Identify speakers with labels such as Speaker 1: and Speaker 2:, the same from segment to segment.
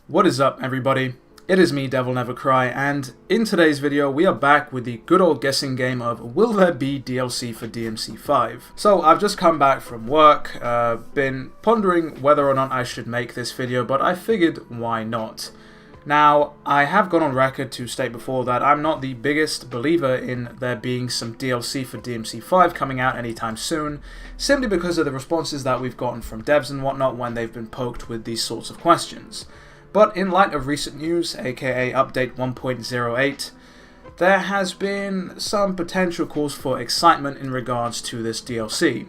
Speaker 1: What is up, everybody? It is me, DevilNeverCry, and in today's video we are back with the good old guessing game of will there be DLC for DMC5? So I've just come back from work, been pondering whether or not I should make this video, but I figured why not. Now, I have gone on record to state before that I'm not the biggest believer in there being some DLC for DMC5 coming out anytime soon, simply because of the responses that we've gotten from devs and whatnot when they've been poked with these sorts of questions. But in light of recent news, aka update 1.08, there has been some potential cause for excitement in regards to this DLC.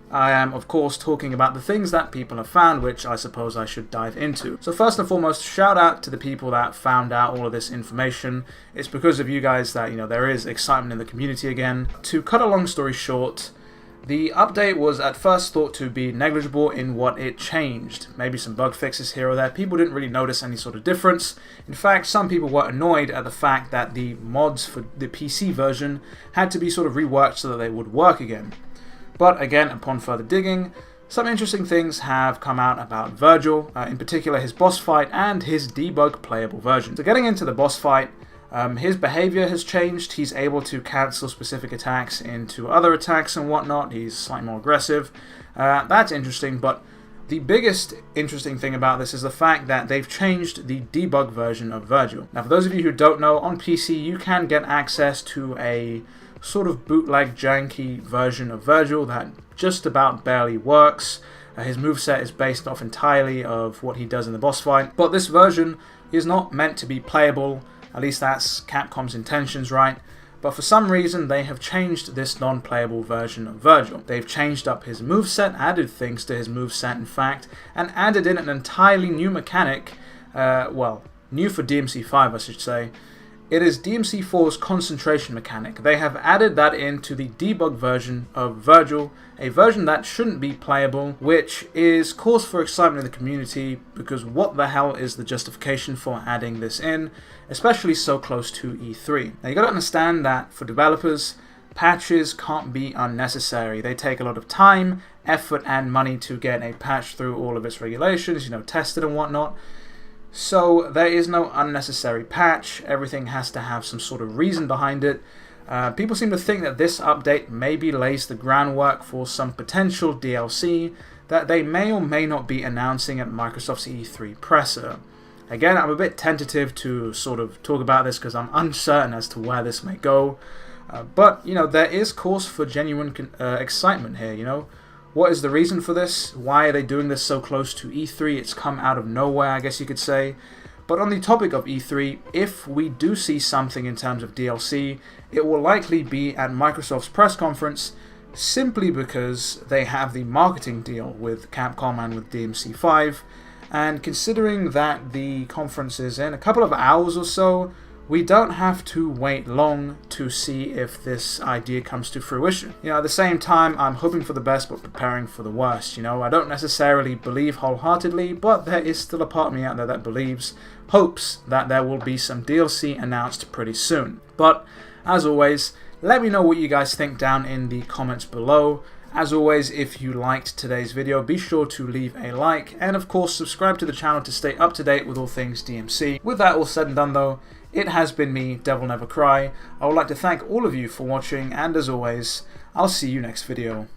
Speaker 1: I am, of course, talking about the things that people have found, which I suppose I should dive into. So first and foremost, shout out to the people that found out all of this information. It's because of you guys that, there is excitement in the community again. To cut a long story short, the update was at first thought to be negligible in what it changed. Maybe some bug fixes here or there. People didn't really notice any sort of difference. In fact, some people were annoyed at the fact that the mods for the PC version had to be sort of reworked so that they would work again. But again, upon further digging, some interesting things have come out about Vergil, in particular his boss fight and his debug playable version. So getting into the boss fight, his behavior has changed. He's able to cancel specific attacks into other attacks and whatnot. He's slightly more aggressive. That's interesting, but the biggest interesting thing about this is the fact that they've changed the debug version of Vergil. Now, for those of you who don't know, on PC you can get access to a sort of bootleg janky version of Vergil that just about barely works. His moveset is based off entirely of what he does in the boss fight, but this version is not meant to be playable. At least that's Capcom's intentions, right? But for some reason, they have changed this non-playable version of Vergil. They've changed up his moveset, added things to his moveset, in fact, and added in an entirely new mechanic, well, new for DMC5, I should say. It is DMC4's concentration mechanic. They have added that into the debug version of Vergil, a version that shouldn't be playable, which is cause for excitement in the community because what the hell is the justification for adding this in, especially so close to E3? Now you gotta understand that for developers, patches can't be unnecessary. They take a lot of time, effort, and money to get a patch through all of its regulations, tested and whatnot. So there is no unnecessary patch. Everything has to have some sort of reason behind it. People seem to think that this update maybe lays the groundwork for some potential DLC that they may or may not be announcing at Microsoft's E3 presser. Again, I'm a bit tentative to sort of talk about this because I'm uncertain as to where this may go. But, there is cause for genuine excitement here, What is the reason for this? Why are they doing this so close to E3? It's come out of nowhere, I guess you could say. But on the topic of E3, if we do see something in terms of DLC, it will likely be at Microsoft's press conference, simply because they have the marketing deal with Capcom and with DMC5. And considering that the conference is in a couple of hours or so, we don't have to wait long to see if this idea comes to fruition. At the same time, I'm hoping for the best but preparing for the worst. I don't necessarily believe wholeheartedly, but there is still a part of me out there that hopes that there will be some DLC announced pretty soon. But as always, let me know what you guys think down in the comments below. As always, if you liked today's video, be sure to leave a like, and of course subscribe to the channel to stay up to date with all things DMC. With that all said and done though, it has been me, DevilNeverCry. I would like to thank all of you for watching, and as always, I'll see you next video.